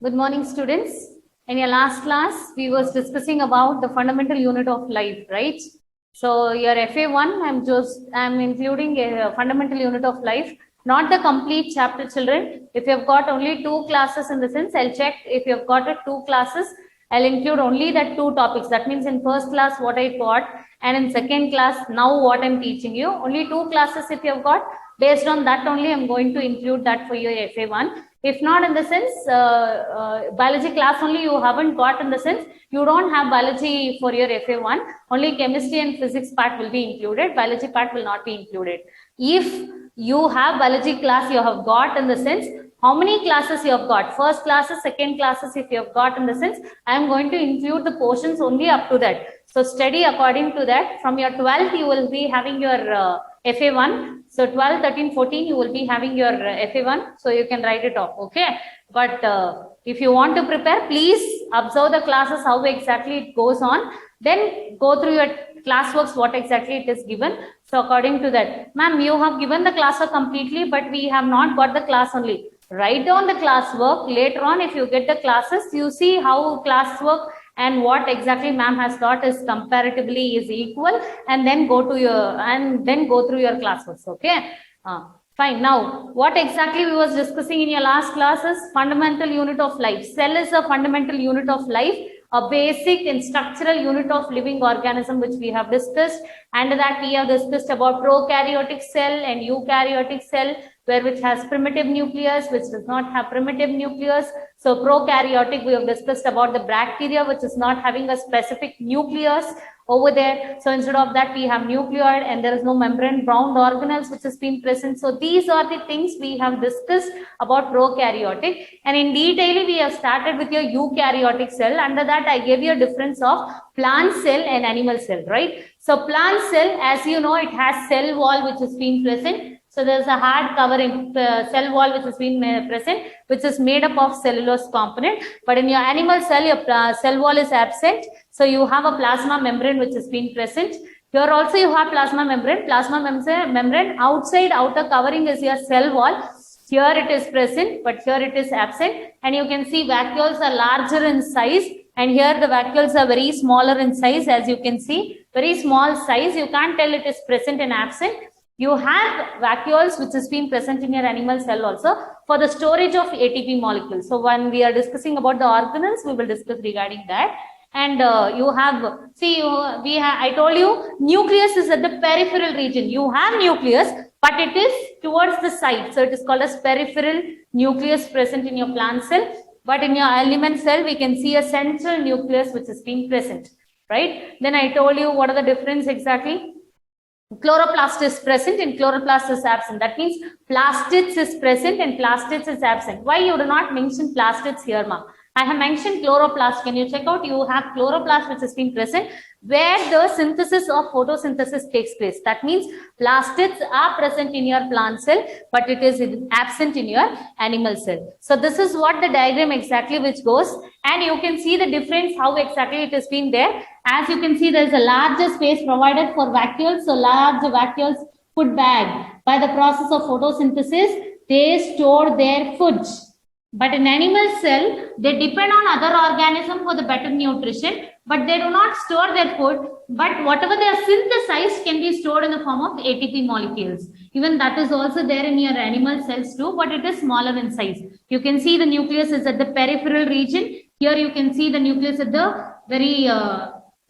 Good morning, students. In your last class, we was discussing about the fundamental unit of life, right? So your FA1, I'm including a fundamental unit of life, not the complete chapter, children. If you have got only 2 classes in the sense, I'll check if you have got 2 classes, I'll include only that 2 topics. That means in first class what I taught, and in second class now what I'm teaching you. Only 2 classes if you have got. Based on that only, I'm going to include that for your FA1. If not, in the sense, biology class only you haven't got, in the sense you don't have biology for your FA1. Only chemistry and physics part will be included. Biology part will not be included. If you have biology class you have got, in the sense, how many classes you have got? First classes, second classes, if you have got, in the sense, I am going to include the portions only up to that. So study according to that. From your 12th, you will be having your FA1. So 12, 13, 14, you will be having your FA1. So you can write it off, okay? But if you want to prepare, please observe the classes, how exactly it goes on. Then go through your classworks, what exactly it is given. So according to that, ma'am, you have given the classwork completely, but we have not got the class only. Write down the classwork. Later on, if you get the classes, you see how classwork and what exactly ma'am has taught is comparatively is equal, and then go to your go through your classworks. Okay. Fine. Now, what exactly we was discussing in your last class is fundamental unit of life. Cell is a fundamental unit of life, a basic and structural unit of living organism, which we have discussed. And that we have discussed about prokaryotic cell and eukaryotic cell, which has primitive nucleus, which does not have primitive nucleus. So prokaryotic, we have discussed about the bacteria, which is not having a specific nucleus over there. So instead of that, we have nucleoid, and there is no membrane bound organelles which has been present. So these are the things we have discussed about prokaryotic, and in detail we have started with your eukaryotic cell. Under that, I gave you a difference of plant cell and animal cell, right? So plant cell, as you know, it has cell wall which has been present. So there's a hard covering cell wall which has been present, which is made up of cellulose component. But in your animal cell, your cell wall is absent. So you have a plasma membrane which has been present. Here also you have plasma membrane. Plasma membrane outside outer covering is your cell wall. Here it is present, but here it is absent. And you can see vacuoles are larger in size. And here the vacuoles are very smaller in size, as you can see. Very small size. You can't tell it is present and absent. You have vacuoles which has been present in your animal cell also for the storage of ATP molecules. So when we are discussing about the organelles, we will discuss regarding that. And you have, see, I told you, nucleus is at the peripheral region. You have nucleus, but it is towards the side. So it is called as peripheral nucleus present in your plant cell. But in your element cell, we can see a central nucleus which is being present, right? Then I told you what are the difference exactly. Chloroplast is present and chloroplast is absent. That means plastids is present and plastids is absent. Why you do not mention plastids here, ma'am? I have mentioned chloroplast. Can you check out? You have chloroplast which has been present where the synthesis of photosynthesis takes place. That means plastids are present in your plant cell, but it is absent in your animal cell. So this is what the diagram exactly which goes, and you can see the difference how exactly it has been there. As you can see, there is a larger space provided for vacuoles. So large vacuoles food bag. By the process of photosynthesis, they store their food. But in animal cell, they depend on other organisms for the better nutrition, but they do not store their food. But whatever they are synthesized can be stored in the form of ATP molecules. Even that is also there in your animal cells too, but it is smaller in size. You can see the nucleus is at the peripheral region. Here you can see the nucleus at the very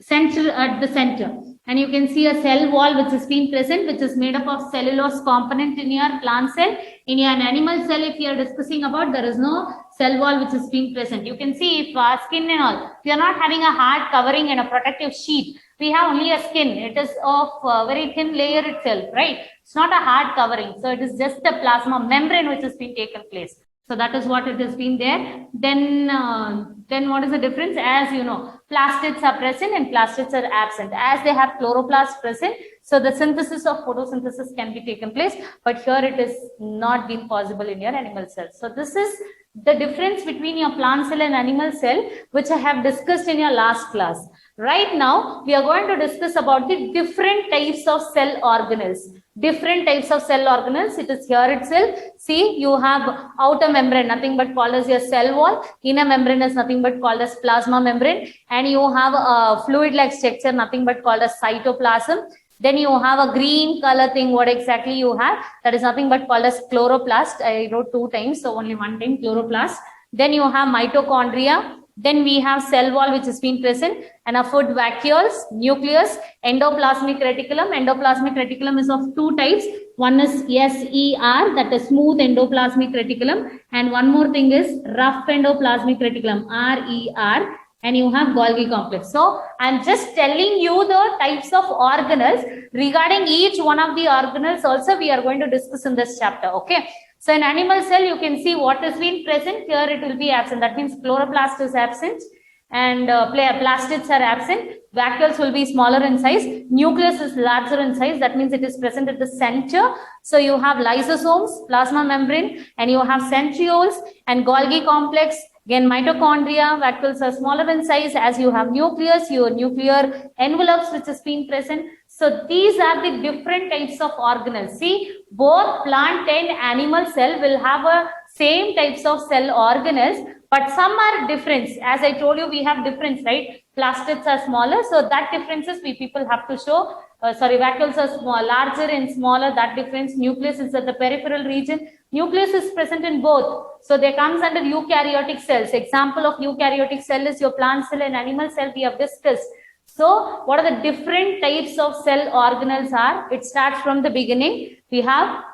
center. And you can see a cell wall which has been present, which is made up of cellulose component in your plant cell. In your animal cell, if you are discussing about, there is no cell wall which is being present. You can see if skin and all, we are not having a hard covering and a protective sheet. We have only a skin. It is of very thin layer itself, right? It's not a hard covering. So it is just a plasma membrane which has been taken place. So that is what it has been there. Then what is the difference? As you know, plastids are present and plastids are absent. As they have chloroplast present, so the synthesis of photosynthesis can be taken place, but here it is not been possible in your animal cells. So this is the difference between your plant cell and animal cell, which I have discussed in your last class. Right now, we are going to discuss about the different types of cell organelles. Different types of cell organelles. It is here itself. See, you have outer membrane, nothing but called as your cell wall. Inner membrane is nothing but called as plasma membrane. And you have a fluid-like structure, nothing but called as cytoplasm. Then you have a green color thing. What exactly you have? That is nothing but called as chloroplast. I wrote 2 times, so only 1 time chloroplast. Then you have mitochondria. Then we have cell wall, which has been present, and a food vacuoles, nucleus, endoplasmic reticulum. Endoplasmic reticulum is of 2 types. One is SER, that is smooth endoplasmic reticulum, and one more thing is rough endoplasmic reticulum, RER. And you have Golgi complex. So I'm just telling you the types of organelles. Regarding each one of the organelles also we are going to discuss in this chapter. Okay. So in animal cell, you can see what has been present. Here it will be absent. That means chloroplast is absent and plastids are absent. Vacuoles will be smaller in size. Nucleus is larger in size. That means it is present at the center. So you have lysosomes, plasma membrane, and you have centrioles and Golgi complex. Again, mitochondria, vacuoles are smaller in size as you have nucleus, your nuclear envelopes which has been present. So these are the different types of organelles. See, both plant and animal cell will have a same types of cell organelles, but some are different. As I told you, we have difference, right? Plastids are smaller, so that differences we people have to show. Vacuoles are small, larger and smaller, that difference. Nucleus is at the peripheral region. Nucleus is present in both. So they comes under eukaryotic cells. Example of eukaryotic cell is your plant cell and animal cell we have discussed. So what are the different types of cell organelles are? It starts from the beginning. We have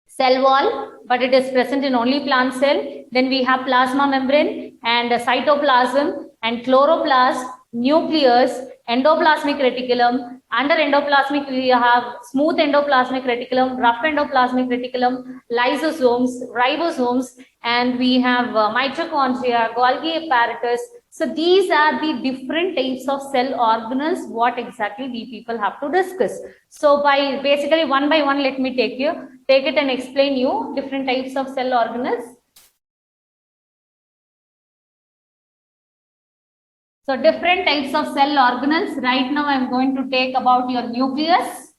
cell wall, but it is present in only plant cell. Then we have plasma membrane and cytoplasm and chloroplast, nucleus, endoplasmic reticulum. Under endoplasmic, we have smooth endoplasmic reticulum, rough endoplasmic reticulum, lysosomes, ribosomes, and we have mitochondria, Golgi apparatus. So these are the different types of cell organelles, what exactly we people have to discuss. So by basically one by one, let me take it and explain you different types of cell organelles. So different types of cell organelles. Right now I am going to take about your nucleus.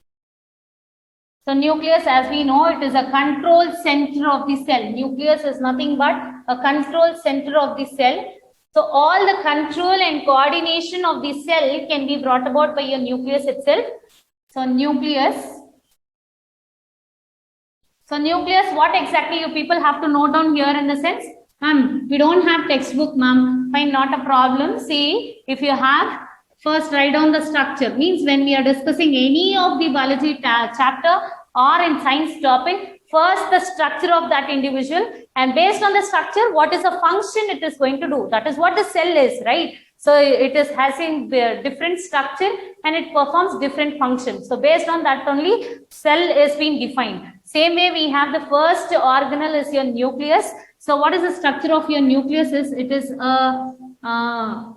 So nucleus, as we know, it is a control center of the cell. Nucleus is nothing but a control center of the cell. So all the control and coordination of the cell can be brought about by your nucleus itself. So nucleus. So nucleus, what exactly you people have to note down here in the sense? Ma'am, we don't have textbook, ma'am. Fine, not a problem. See, if you have, first write down the structure. Means when we are discussing any of the biology chapter or in science topic, first the structure of that individual, and based on the structure, what is the function it is going to do? That is what the cell is, right? So it is having different structure and it performs different functions. So based on that only, cell is being defined. Same way we have the first organelle is your nucleus. So what is the structure of your nucleus is? It is a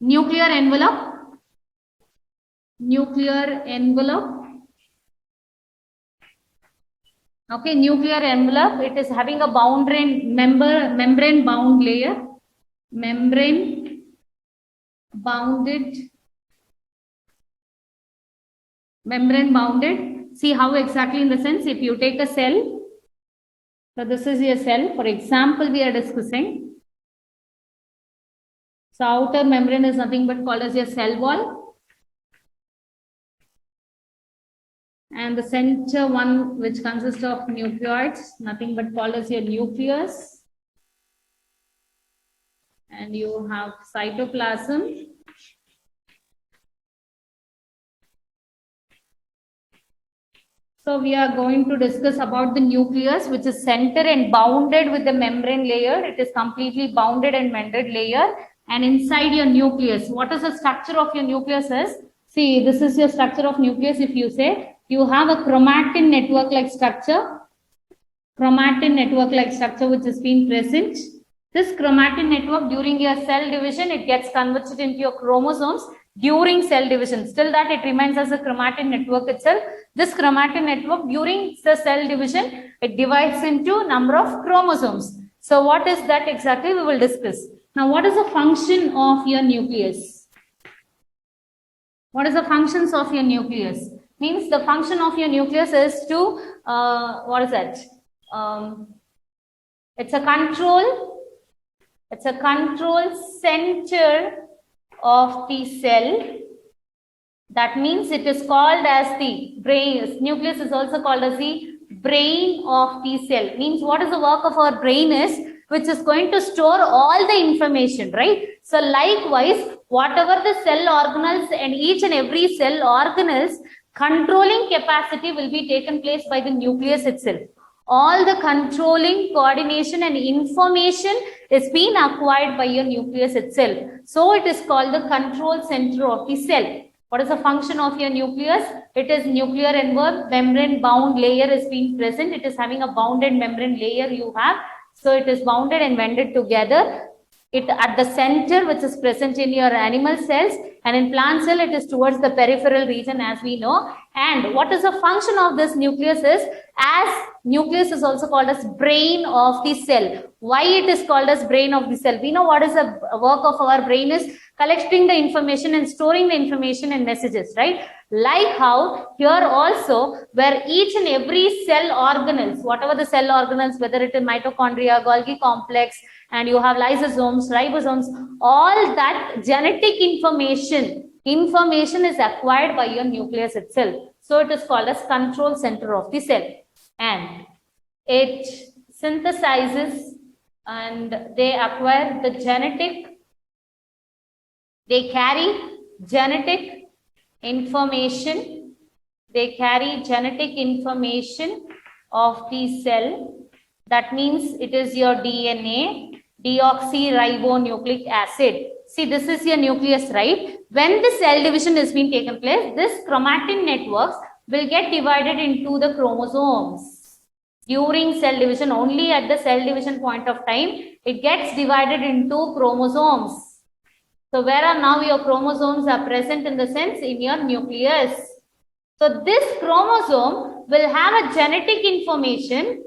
nuclear envelope. Nuclear envelope. Okay, nuclear envelope. It is having a membrane bound layer. Membrane bounded. Membrane bounded. See how exactly in the sense, if you take a cell. So this is your cell. For example, we are discussing. So outer membrane is nothing but called as your cell wall. And the center one, which consists of nucleoids, nothing but called as your nucleus. And you have cytoplasm. So we are going to discuss about the nucleus, which is centered and bounded with the membrane layer. It is completely bounded and membrane layer. And inside your nucleus, what is the structure of your nucleus is? See, this is your structure of nucleus. If you say, you have a chromatin network-like structure. Chromatin network-like structure which has been present. This chromatin network during your cell division, it gets converted into your chromosomes. during cell division. Still that it remains as a chromatin network itself. This chromatin network during the cell division, it divides into number of chromosomes. So what is that exactly? We will discuss. Now, what is the function of your nucleus? What is the functions of your nucleus? Means the function of your nucleus is to, what is that? It's a control center of the cell. That means it is called as the brain. Nucleus is also called as the brain of the cell. Means what is the work of our brain is, which is going to store all the information, right? So likewise, whatever the cell organelles and each and every cell organelles, controlling capacity will be taken place by the nucleus itself. All the controlling, coordination and information is being acquired by your nucleus itself. So it is called the control center of the cell. What is the function of your nucleus? It is nuclear envelope, membrane bound layer is being present. It is having a bounded membrane layer you have. So it is bounded and bonded together. It at the center, which is present in your animal cells, and in plant cell, it is towards the peripheral region, as we know. And what is the function of this nucleus is, as nucleus is also called as brain of the cell. Why it is called as brain of the cell? We know what is the work of our brain is, collecting the information and storing the information and messages, right? Like how here also, where each and every cell organelles, whatever the cell organelles, whether it is mitochondria, Golgi complex, and you have lysosomes, ribosomes, all that genetic information is acquired by your nucleus itself. So it is called as control center of the cell. And it synthesizes and they acquire the genetic, they carry genetic information, of the cell. That means it is your DNA, deoxyribonucleic acid. See, this is your nucleus, right? When the cell division is being taken place, this chromatin networks will get divided into the chromosomes. During cell division, only at the cell division point of time, it gets divided into chromosomes. So where are now your chromosomes are present in the sense in your nucleus. So this chromosome will have a genetic information,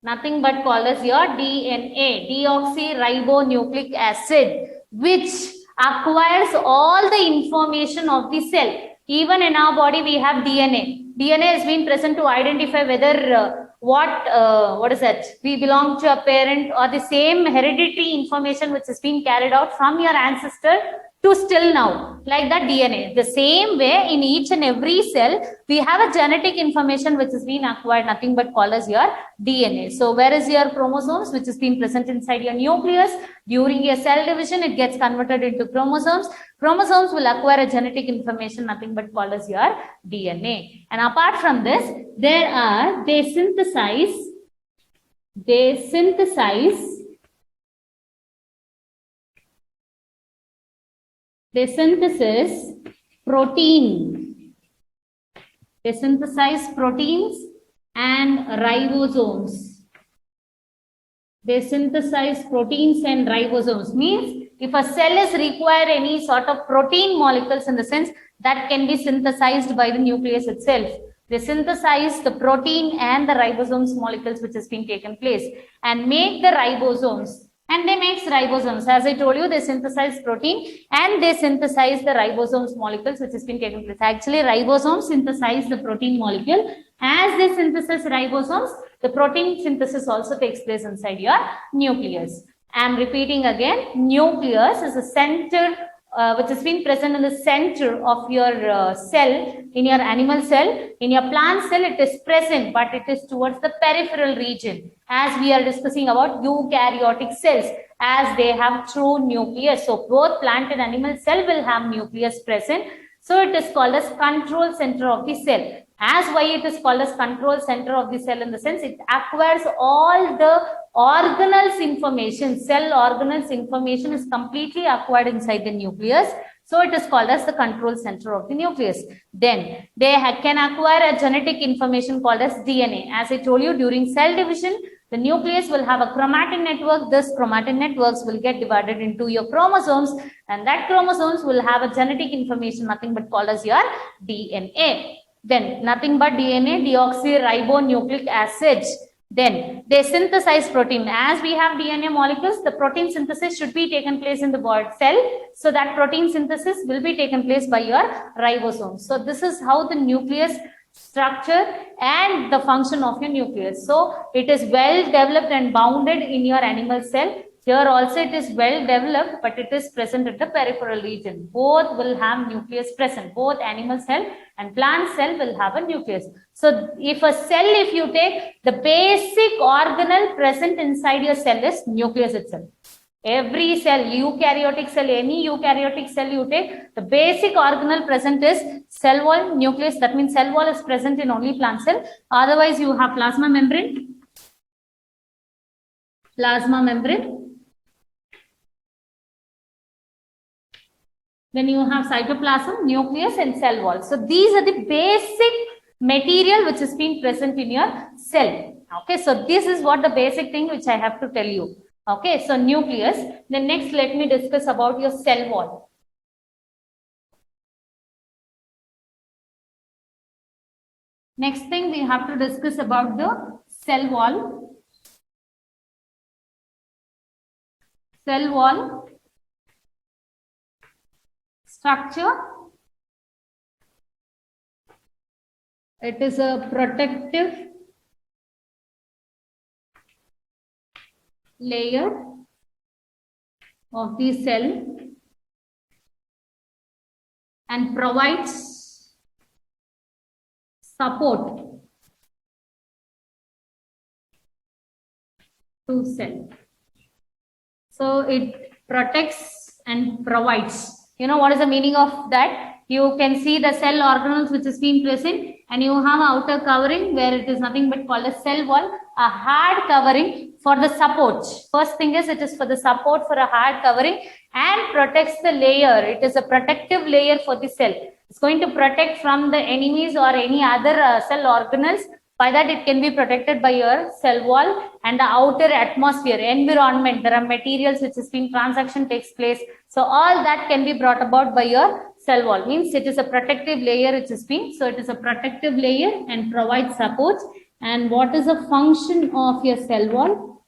nothing but called as your DNA, deoxyribonucleic acid, which acquires all the information of the cell. Even in our body, we have DNA. DNA has been present to identify whether what is that? We belong to a parent or the same hereditary information which has been carried out from your ancestor to still now, like that DNA. The same way in each and every cell, we have a genetic information which has been acquired, nothing but called as your DNA. So where is your chromosomes, which has been present inside your nucleus? During your cell division, it gets converted into chromosomes. Chromosomes will acquire a genetic information, nothing but called as your DNA. And apart from this, they synthesize protein. They synthesize proteins and ribosomes. They synthesize proteins and ribosomes. Means if a cell is require any sort of protein molecules, in the sense that can be synthesized by the nucleus itself. They synthesize the protein and the ribosomes molecules which has been taken place and make the ribosomes. And they make ribosomes. As I told you, they synthesize protein and they synthesize the ribosomes molecules which has been taken place. Actually, ribosomes synthesize the protein molecule. As they synthesize ribosomes, the protein synthesis also takes place inside your nucleus. I am repeating again, nucleus is a center which has been present in the center of your cell, in your animal cell. In your plant cell, it is present, but it is towards the peripheral region, as we are discussing about eukaryotic cells, as they have true nucleus. So both plant and animal cell will have nucleus present. So it is called as control center of the cell. As why it is called as control center of the cell, in the sense it acquires all the organelles information, cell organelles information is completely acquired inside the nucleus. So it is called as the control center of the nucleus. Then they can acquire a genetic information called as DNA. As I told you, during cell division, The nucleus will have a chromatin network. This chromatin networks will get divided into your chromosomes, and that chromosomes will have a genetic information, nothing but called as your DNA. Then nothing but DNA, deoxyribonucleic acid. Then they synthesize protein. As we have DNA molecules, the protein synthesis should be taken place in the cell. So that protein synthesis will be taken place by your ribosomes. So this is how the nucleus structure and the function of your nucleus. So it is well developed and bounded in your animal cell. Here also it is well developed, but it is present at the peripheral region. Both will have nucleus present. Both animal cell and plant cell will have a nucleus. So if a cell, if you take the basic organelle present inside your cell is nucleus itself. Every cell, eukaryotic cell, any eukaryotic cell you take, the basic organelle present is cell wall, nucleus. That means cell wall is present in only plant cell. Otherwise, you have plasma membrane. Plasma membrane. Then you have cytoplasm, nucleus, and cell wall. So these are the basic material which has been present in your cell. Okay, so this is what the basic thing which I have to tell you. Okay, so nucleus. Then next, let me discuss about your cell wall. Next thing we have to discuss about the cell wall. Cell wall structure. It is a protective layer of the cell and provides support to cell. So it protects and provides. You know what is the meaning of that? You can see the cell organelles which is being present, and you have outer covering where it is nothing but called a cell wall, a hard covering for the support. First thing is it is for the support for a hard covering and protects the layer. It is a protective layer for the cell. It's going to protect from the enemies or any other cell organelles. By that it can be protected by your cell wall and the outer atmosphere, environment. There are materials which has been transaction takes place. So all that can be brought about by your cell wall. Means it is a protective layer which has been. So it is a protective layer and provides support. And what is the function of your cell wall?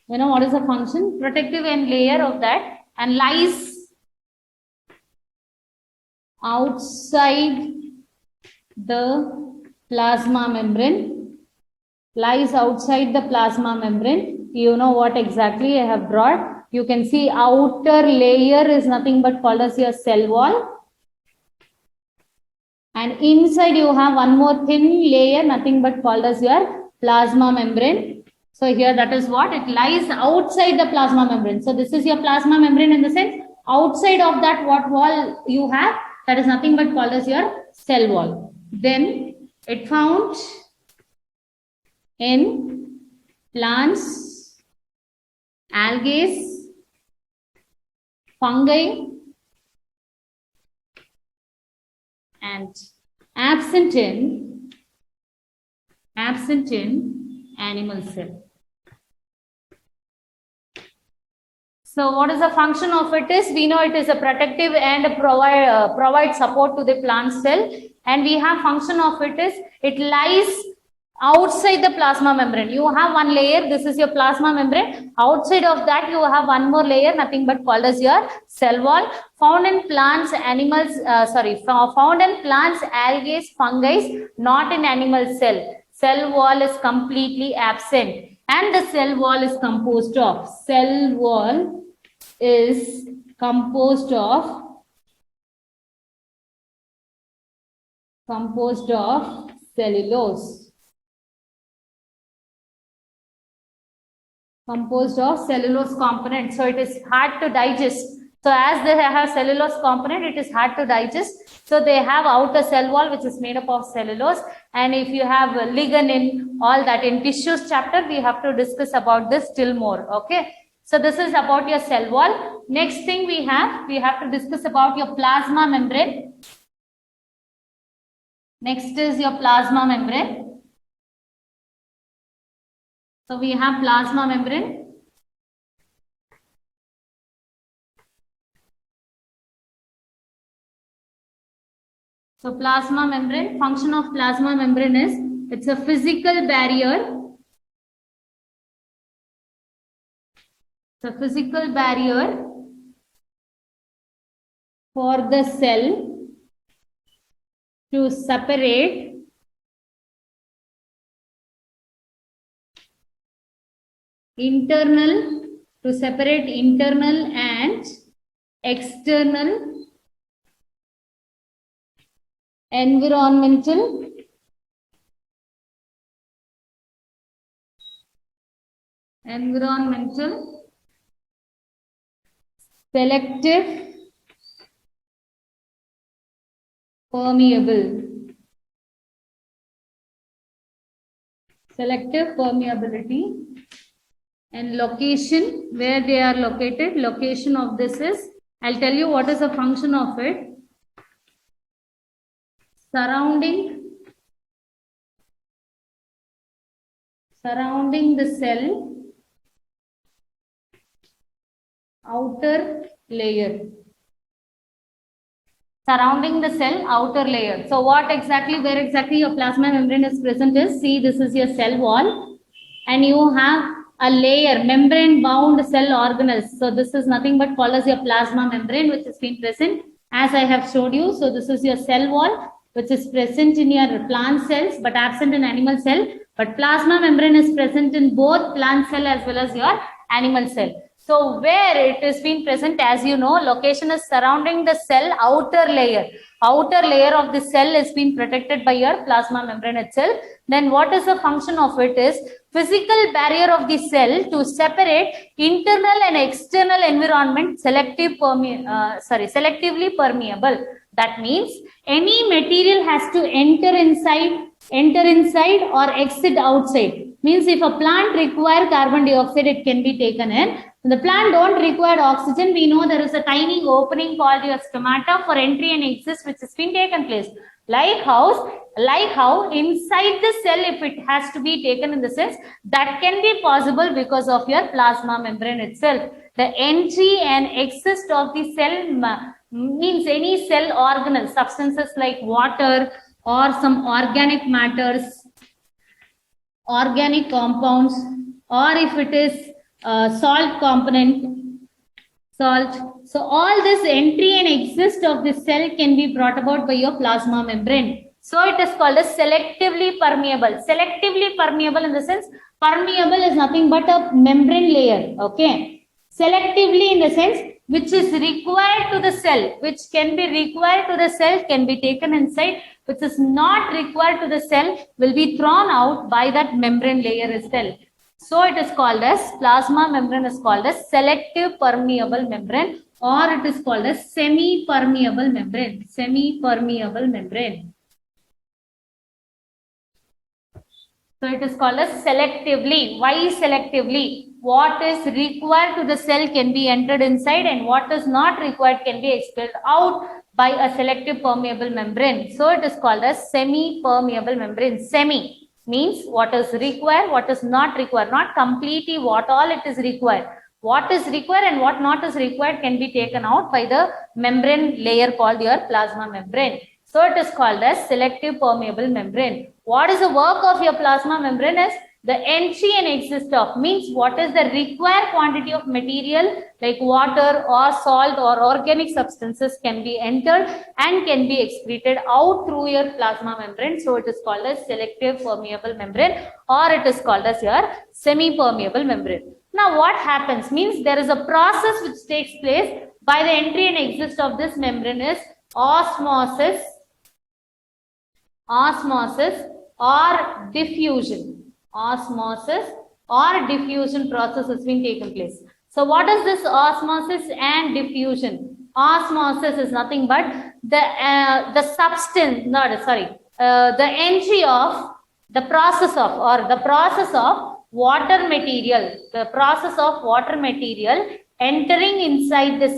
You know what is the function? Protective and layer of that, and lies outside the plasma membrane. Lies outside the plasma membrane. You know what exactly I have brought. You can see outer layer is nothing but called as your cell wall. And inside you have one more thin layer, nothing but called as your plasma membrane. So here that is what it lies outside the plasma membrane. So this is your plasma membrane in the sense outside of that what wall you have, that is nothing but called as your cell wall. Then it found in plants, algae, fungi, and absent in animal cell. So what is the function of it is? We know it is a protective and provide support to the plant cell. And we have function of it is it lies outside the plasma membrane. You have one layer, this is your plasma membrane. Outside of that you have one more layer, nothing but called as your cell wall. Found in plants, found in plants, algae, fungi, not in animal cell. Cell wall is completely absent. And the cell wall is composed of, cellulose. Composed of cellulose component. So it is hard to digest. So as they have cellulose component, it is hard to digest. So they have outer cell wall which is made up of cellulose. And if you have lignin, all that in tissues chapter, we have to discuss about this still more. Okay. So this is about your cell wall. Next thing we have to discuss about your plasma membrane. Next is your plasma membrane. So we have plasma membrane. So plasma membrane, function of plasma membrane is it's a physical barrier. The physical barrier for the cell to separate internal and external environmental selective permeability and location where they are located. Location of this is, I'll tell you what is the function of it. Surrounding the cell outer layer. Surrounding the cell outer layer. So where exactly your plasma membrane is present is, see, this is your cell wall and you have a layer, membrane bound cell organelles. So this is nothing but called as your plasma membrane, which has been present as I have showed you. So this is your cell wall, which is present in your plant cells but absent in animal cell. But plasma membrane is present in both plant cell as well as your animal cell. So where it has been present, as you know, location is surrounding the cell outer layer. Outer layer of the cell is being protected by your plasma membrane itself. Then what is the function of it is physical barrier of the cell to separate internal and external environment selectively permeable. That means any material has to enter inside or exit outside. Means if a plant require carbon dioxide, it can be taken in. When the plant don't require oxygen, we know there is a tiny opening called your stomata for entry and exit, which has been taken place. Like how inside the cell, if it has to be taken in the cells, that can be possible because of your plasma membrane itself. The entry and exit of the cell means any cell organelle, substances like water or some organic matters, organic compounds, or if it is salt component, salt. So all this entry and exit of the cell can be brought about by your plasma membrane. So it is called as selectively permeable. Selectively permeable in the sense, permeable is nothing but a membrane layer. Okay. Selectively in the sense which is required to the cell, which can be required to the cell, can be taken inside, which is not required to the cell will be thrown out by that membrane layer itself. So it is called as, plasma membrane is called as selective permeable membrane, or it is called as semi-permeable membrane. Semi-permeable membrane. So it is called as selectively. Why selectively? What is required to the cell can be entered inside and what is not required can be expelled out by a selective permeable membrane. So it is called as semi-permeable membrane. Semi means what is required, what is not required, not completely what all it is required. What is required and what not is required can be taken out by the membrane layer called your plasma membrane. So it is called as selective permeable membrane. What is the work of your plasma membrane is the entry and exit of, means what is the required quantity of material like water or salt or organic substances can be entered and can be excreted out through your plasma membrane. So it is called as selective permeable membrane, or it is called as your semi-permeable membrane. Now what happens means there is a process which takes place by the entry and exit of this membrane is osmosis or diffusion. Osmosis or diffusion process has been taken place. So what is this osmosis and diffusion? Osmosis is nothing but the entry of the process of water material, entering inside the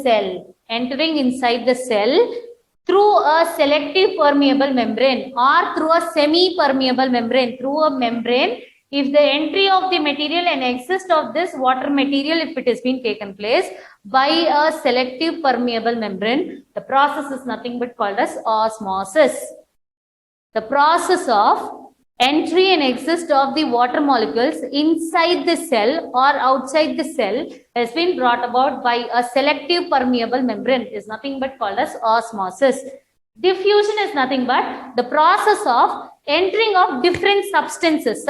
cell through a selective permeable membrane or through a semi-permeable membrane, through a membrane if the entry of the material and exit of this water material, if it has been taken place by a selective permeable membrane, the process is nothing but called as osmosis. The process of entry and exit of the water molecules inside the cell or outside the cell has been brought about by a selective permeable membrane is nothing but called as osmosis. Diffusion is nothing but the process of entering of different substances.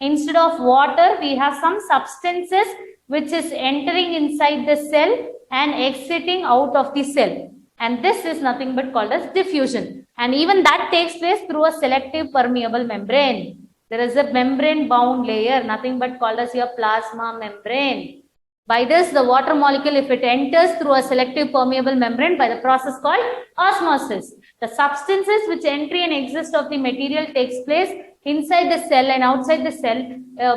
Instead of water, we have some substances which is entering inside the cell and exiting out of the cell. And this is nothing but called as diffusion. And even that takes place through a selective permeable membrane. There is a membrane bound layer, nothing but called as your plasma membrane. By this, the water molecule, if it enters through a selective permeable membrane by the process called osmosis, the substances which entry and exit of the material takes place inside the cell and outside the cell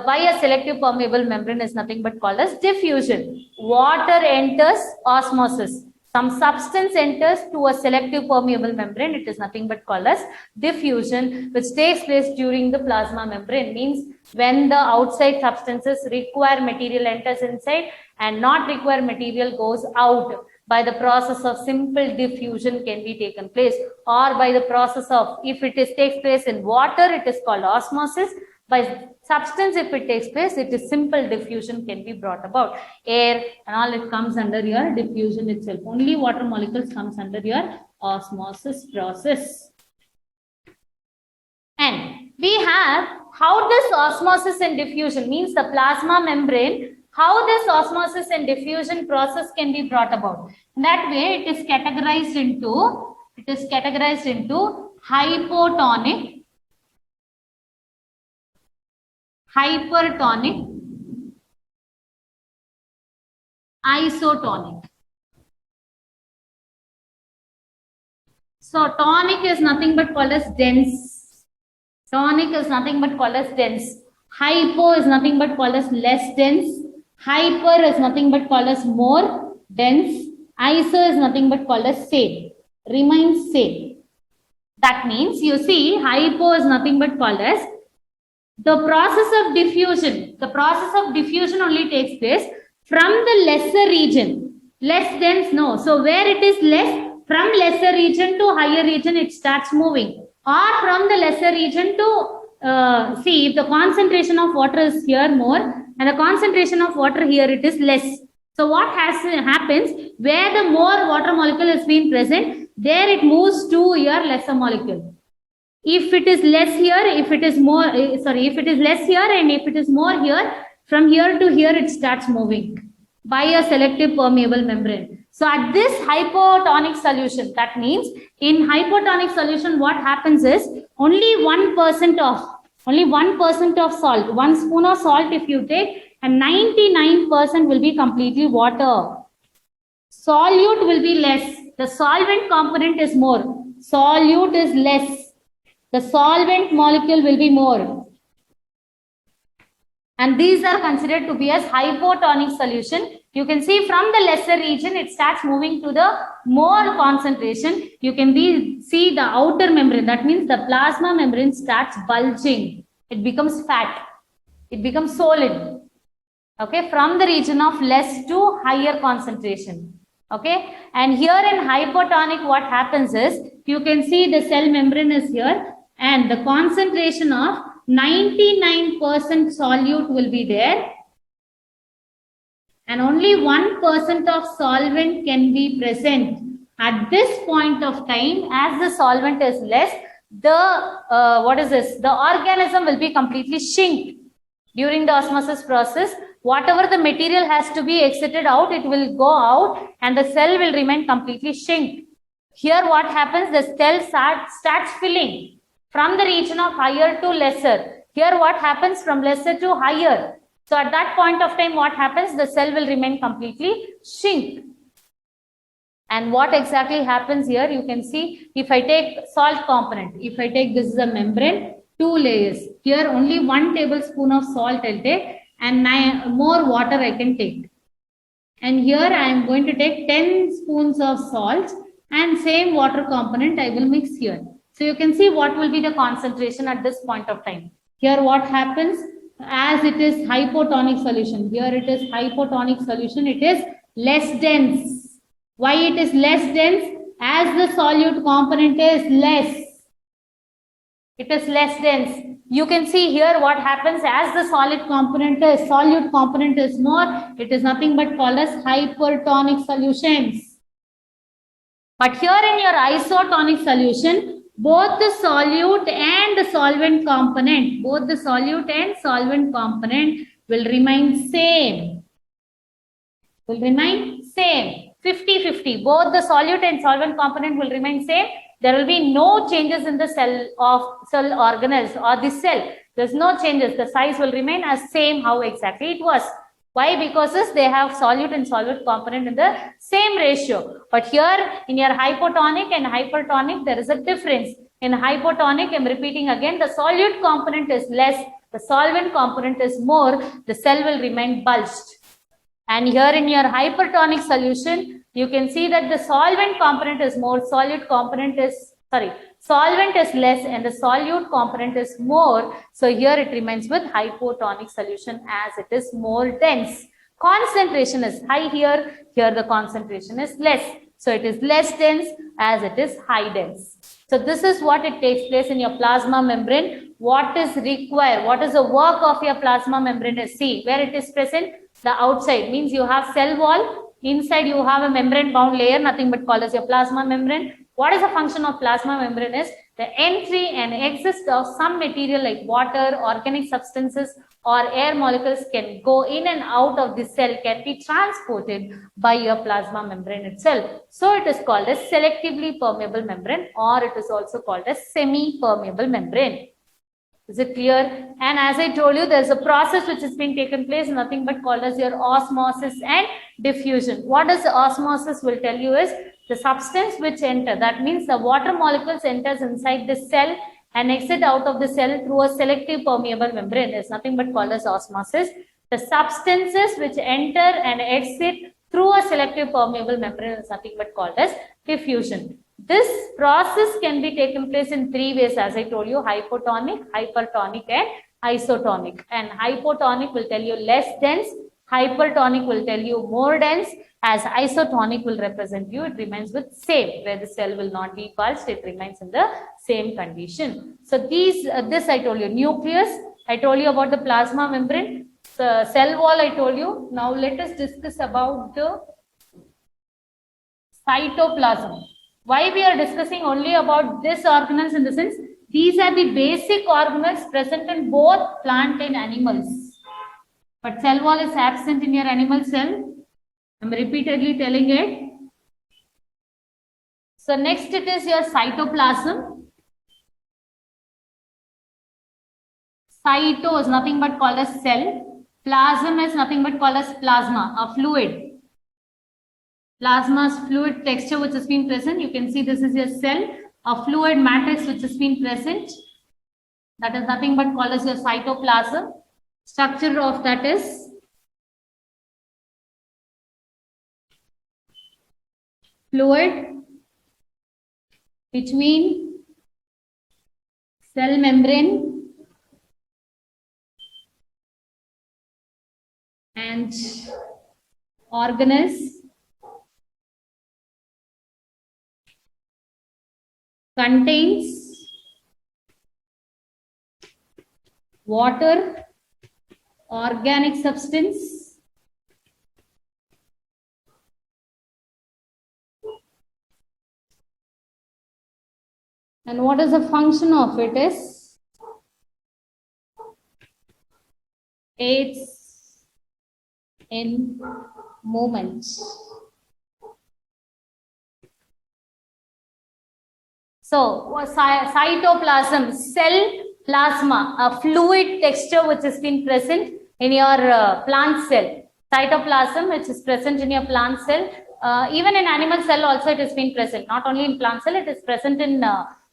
by a selective permeable membrane is nothing but called as diffusion. Water enters osmosis. Some substance enters to a selective permeable membrane, it is nothing but called as diffusion, which takes place during the plasma membrane. Means when the outside substances require material enters inside and not require material goes out. By the process of simple diffusion can be taken place, or by the process of, if it is takes place in water, it is called osmosis. By substance, if it takes place, it is simple diffusion can be brought about. Air and all, it comes under your diffusion itself. Only water molecules comes under your osmosis process. And we have how this osmosis and diffusion, means the plasma membrane, how this osmosis and diffusion process can be brought about. In that way, it is categorized into hypotonic, hypertonic, isotonic. So tonic is nothing but called as dense. Tonic is nothing but called as dense. Hypo is nothing but called as less dense. Hyper is nothing but called as more dense. Iso is nothing but called as same. Remains same. That means you see hypo is nothing but called as the process of diffusion. The process of diffusion only takes place from the lesser region. Less dense, no. So where it is less, from lesser region to higher region, it starts moving. Or from the lesser region to, see, if the concentration of water is here more and the concentration of water here it is less. So what happens, where the more water molecule is being present, there it moves to your lesser molecule. If it is less here, if it is more, if it is less here and if it is more here, from here to here it starts moving by a selective permeable membrane. So at this hypotonic solution, that means in hypotonic solution, what happens is only 1% of salt, 1 spoon of salt if you take, and 99% will be completely water. Solute will be less. The solvent component is more. Solute is less. The solvent molecule will be more. And these are considered to be as hypotonic solution. You can see from the lesser region, it starts moving to the more concentration. You can see the outer membrane. That means the plasma membrane starts bulging. It becomes fat. It becomes solid. Okay, from the region of less to higher concentration. Okay, and here in hypotonic, what happens is, you can see the cell membrane is here and the concentration of 99% solute will be there and only 1% of solvent can be present. At this point of time, as the solvent is less, the organism will be completely shrink. During the osmosis process, whatever the material has to be exited out, it will go out and the cell will remain completely shrink. Here what happens, the cell starts filling from the region of higher to lesser. Here what happens, from lesser to higher. So at that point of time, what happens, the cell will remain completely shrink. And what exactly happens here, you can see, if I take salt component, if I take, this is a membrane, 2 layers. Here only 1 tablespoon of salt I'll take and more water I can take. And here I am going to take 10 spoons of salt and same water component I will mix here. So you can see what will be the concentration at this point of time. Here what happens? As it is hypotonic solution, here it is hypotonic solution, it is less dense. Why it is less dense? As the solute component is less. It is less dense. You can see here what happens as the solute component is more, it is nothing but called as hypertonic solutions. But here in your isotonic solution, both the solute and the solvent component, will remain same. 50-50. Both the solute and solvent component will remain same. There will be no changes in the cell organelles or the cell. There's no changes. The size will remain as same how exactly it was. Why? Because they have solute and solvent component in the same ratio. But here in your hypotonic and hypertonic, there is a difference. In hypotonic, I'm repeating again, the solute component is less, the solvent component is more, the cell will remain bulged. And here in your hypertonic solution, you can see that the solvent component is more, solvent is less and the solute component is more. So here it remains with hypotonic solution as it is more dense. Concentration is high here, here the concentration is less. So it is less dense as it is high dense. So this is what it takes place in your plasma membrane. What is required? What is the work of your plasma membrane is, see where it is present? The outside means you have cell wall, inside you have a membrane bound layer, nothing but called as your plasma membrane. What is the function of plasma membrane is the entry and exit of some material like water, organic substances or air molecules can go in and out of the cell, can be transported by your plasma membrane itself. So it is called as selectively permeable membrane, or it is also called as semi-permeable membrane. Is it clear? And as I told you, there's a process which is being taken place, nothing but called as your osmosis and diffusion. What does the osmosis will tell you is the substance which enter, that means the water molecules enters inside the cell and exit out of the cell through a selective permeable membrane is nothing but called as osmosis. The substances which enter and exit through a selective permeable membrane is nothing but called as diffusion. This process can be taken place in three ways, as I told you: hypotonic, hypertonic, and isotonic. And hypotonic will tell you less dense, hypertonic will tell you more dense, as isotonic will represent you, it remains with same, where the cell will not be bulged, it remains in the same condition. So this I told you, nucleus, I told you about the plasma membrane, the cell wall I told you. Now let us discuss about the cytoplasm. Why we are discussing only about this organelles in the sense, these are the basic organelles present in both plant and animals. But cell wall is absent in your animal cell. I'm repeatedly telling it. So next it is your cytoplasm. Cyto is nothing but called as cell. Plasm is nothing but called as plasma, a fluid. Plasma's fluid texture which has been present. You can see this is your cell, a fluid matrix which has been present. That is nothing but called as your cytoplasm. Structure of that is fluid between cell membrane and organelles. Contains water, organic substance, and what is the function of it is aids in movement. So, cytoplasm, cell plasma, a fluid texture which has been present in your plant cell. Cytoplasm which is present in your plant cell. Even in animal cell also it has been present. Not only in plant cell, it is present in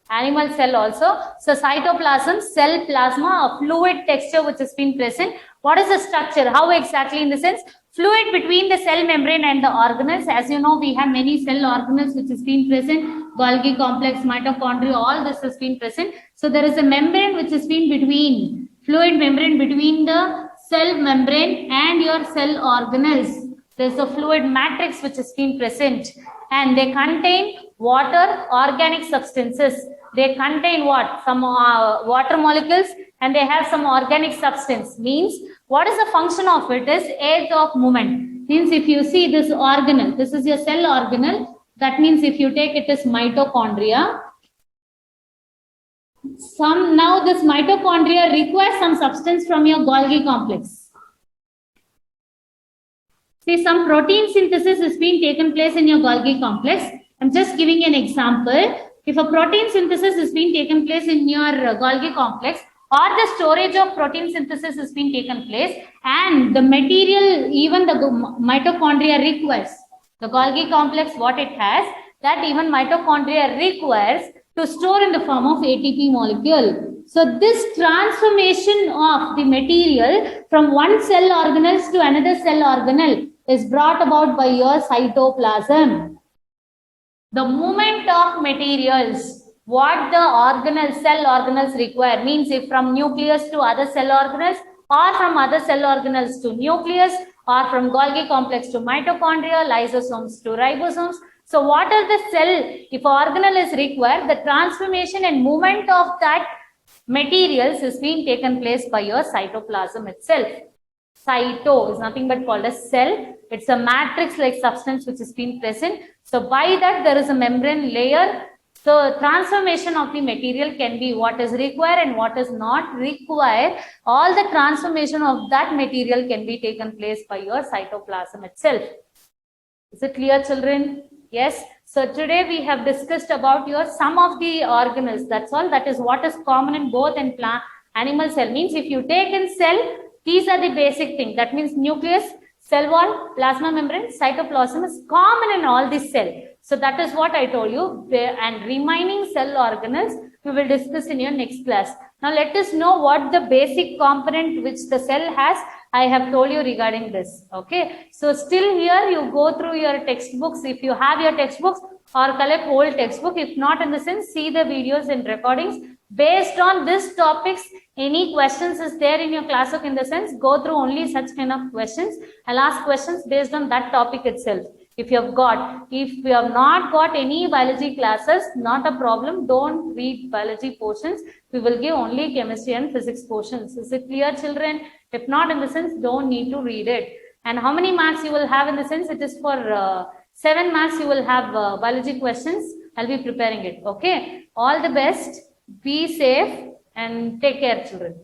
animal cell also. So, cytoplasm, cell plasma, a fluid texture which has been present. What is the structure? How exactly in the sense? Fluid between the cell membrane and the organelles. As you know, we have many cell organelles which has been present. Golgi complex, mitochondria, all this has been present. So there is a membrane which has been between fluid membrane between the cell membrane and your cell organelles. There's a fluid matrix which has been present, and they contain water, organic substances. They contain what? Some water molecules, and they have some organic substance. Means what is the function of it is aids of movement. Means if you see this organelle, this is your cell organelle. That means if you take it as mitochondria, now this mitochondria requires some substance from your Golgi complex. See, some protein synthesis is being taken place in your Golgi complex. I'm just giving an example. If a protein synthesis is being taken place in your Golgi complex, or the storage of protein synthesis is being taken place, and the material, even the mitochondria requires, the Golgi complex, what it has, that even mitochondria requires to store in the form of ATP molecule. So this transformation of the material from one cell organelle to another cell organelle is brought about by your cytoplasm. The movement of materials, what the cell organelles require, means if from nucleus to other cell organelles, or from other cell organelles to nucleus, or from Golgi complex to mitochondria, lysosomes to ribosomes. So what is the cell? If organelle is required, the transformation and movement of that materials is being taken place by your cytoplasm itself. Cyto is nothing but called a cell. It's a matrix-like substance which is being present. So by that there is a membrane layer. So transformation of the material can be what is required and what is not required. All the transformation of that material can be taken place by your cytoplasm itself. Is it clear, children? Yes. So today we have discussed about your some of the organelles. That's all. That is what is common in both and plant, animal cell. Means if you take in cell, these are the basic things. That means nucleus, cell wall, plasma membrane, cytoplasm is common in all these cells. So that is what I told you. And remaining cell organelles we will discuss in your next class. Now let us know what the basic component which the cell has. I have told you regarding this. Okay. So still here you go through your textbooks. If you have your textbooks, or collect old textbook. If not, in the sense, see the videos and recordings. Based on this topics, any questions is there in your classbook, in the sense, go through only such kind of questions. I'll ask questions based on that topic itself. If you have got, if you have not got any biology classes, not a problem. Don't read biology portions. We will give only chemistry and physics portions. Is it clear, children? If not, in the sense, don't need to read it. And how many marks you will have, in the sense, it is for 7 marks you will have biology questions. I'll be preparing it. Okay. All the best. Be safe and take care, children.